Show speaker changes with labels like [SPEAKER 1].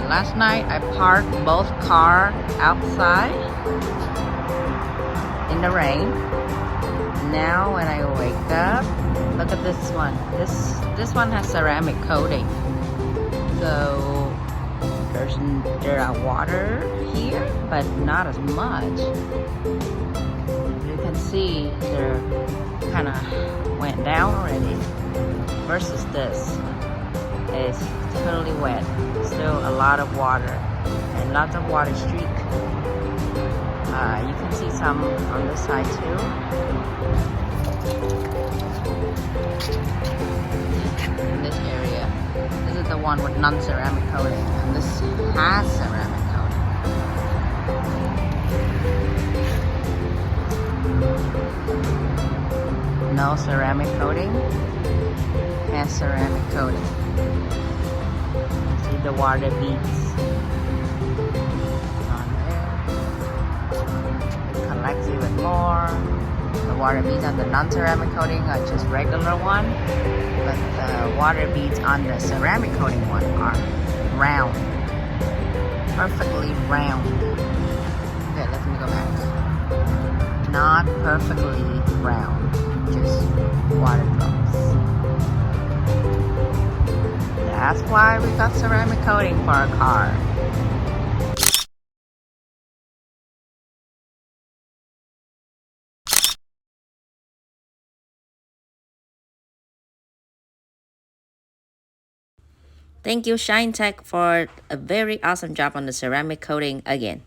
[SPEAKER 1] Last night I parked both cars outside in the rain. Now when I wake up, look at this one. This one has ceramic coating. So there are water here, but not as much. You can see they're kind of went down already. Versus this is totally wet. Still a lot of water and lots of water streak. You can see some on this side too. In this area, this is the one with non-ceramic coating, and this has ceramic coating. No ceramic coating, has ceramic coating. See the water beads on there. It collects even more. The water beads on the non-ceramic coating are just regular one, but the water beads on the ceramic coating one are round, perfectly round. Okay, let me go back. Not perfectly round, just water drops. That's why we got ceramic coating for our car. Thank you, ShineTech, for a very awesome job on the ceramic coating again.